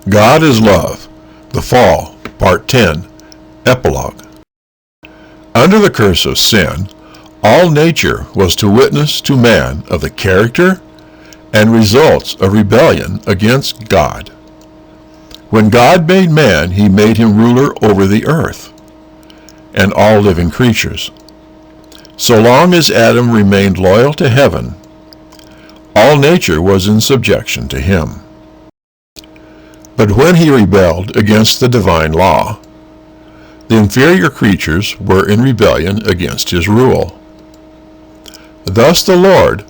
God is Love, The Fall, Part 10, Epilogue. Under the curse of sin, all nature was to witness to man of the character and results of rebellion against God. When God made man, he made him ruler over the earth and all living creatures. So long as Adam remained loyal to heaven, all nature was in subjection to him. But when he rebelled against the divine law, the inferior creatures were in rebellion against his rule. Thus the Lord,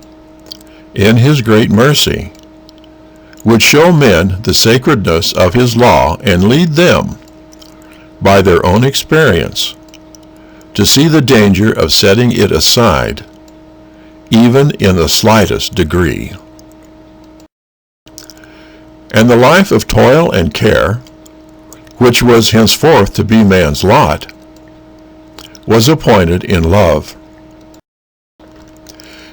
in his great mercy, would show men the sacredness of his law and lead them, by their own experience, to see the danger of setting it aside, even in the slightest degree. And the life of toil and care, which was henceforth to be man's lot, was appointed in love.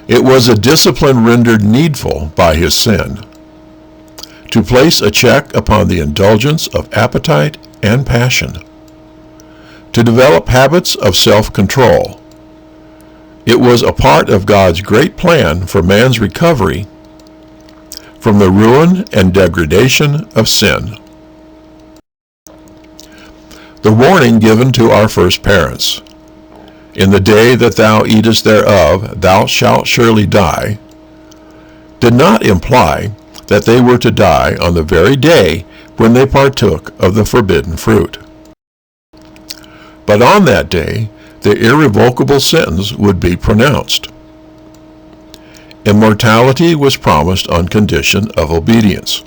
It was a discipline rendered needful by his sin, to place a check upon the indulgence of appetite and passion, to develop habits of self-control. It was a part of God's great plan for man's recovery from the ruin and degradation of sin. The warning given to our first parents, "In the day that thou eatest thereof, thou shalt surely die," did not imply that they were to die on the very day when they partook of the forbidden fruit. But on that day, the irrevocable sentence would be pronounced. Immortality was promised on condition of obedience.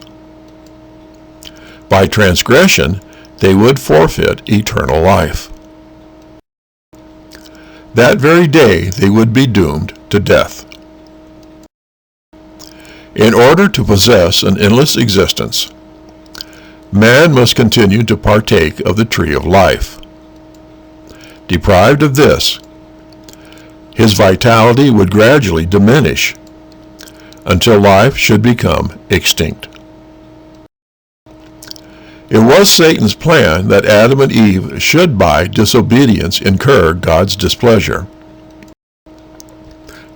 By transgression, they would forfeit eternal life. That very day they would be doomed to death. In order to possess an endless existence, man must continue to partake of the tree of life. Deprived of this, his vitality would gradually diminish until life should become extinct. It was Satan's plan that Adam and Eve should by disobedience incur God's displeasure.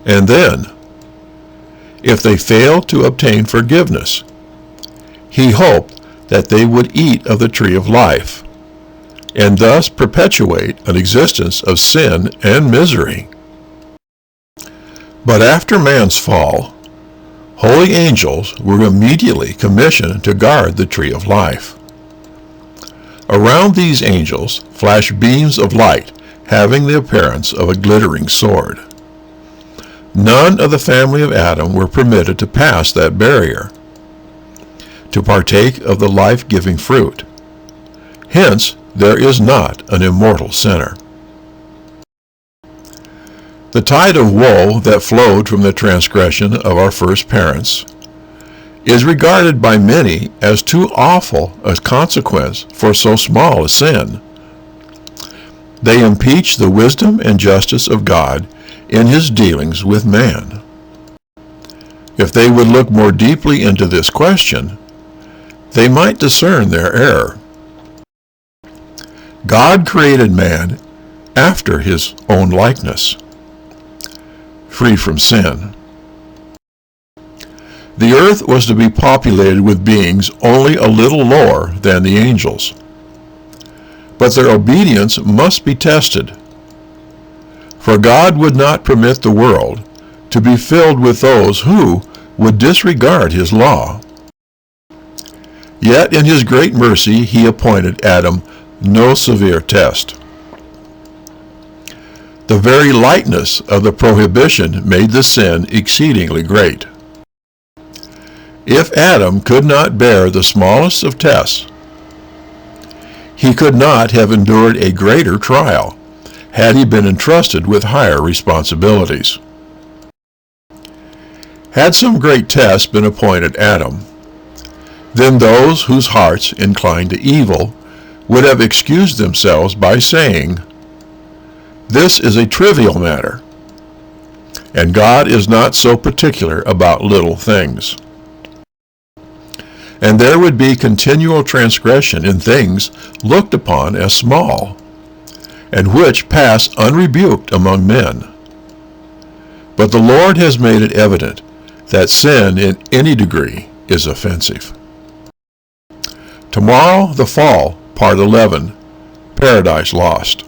And then, if they failed to obtain forgiveness, he hoped that they would eat of the tree of life, and thus perpetuate an existence of sin and misery. But after man's fall, holy angels were immediately commissioned to guard the tree of life. Around these angels flashed beams of light having the appearance of a glittering sword. None of the family of Adam were permitted to pass that barrier, to partake of the life-giving fruit. Hence, there is not an immortal sinner. The tide of woe that flowed from the transgression of our first parents is regarded by many as too awful a consequence for so small a sin. They impeach the wisdom and justice of God in his dealings with man. If they would look more deeply into this question, they might discern their error. God created man after his own likeness, free from sin. The earth was to be populated with beings only a little lower than the angels. But their obedience must be tested, for God would not permit the world to be filled with those who would disregard his law. Yet in his great mercy he appointed Adam no severe test. The very lightness of the prohibition made the sin exceedingly great. If Adam could not bear the smallest of tests, he could not have endured a greater trial had he been entrusted with higher responsibilities. Had some great test been appointed Adam, then those whose hearts inclined to evil would have excused themselves by saying, "This is a trivial matter, and God is not so particular about little things." and there would be continual transgression in things looked upon as small, and which pass unrebuked among men. But the Lord has made it evident that sin in any degree is offensive. Tomorrow, the fall, part 11, Paradise Lost.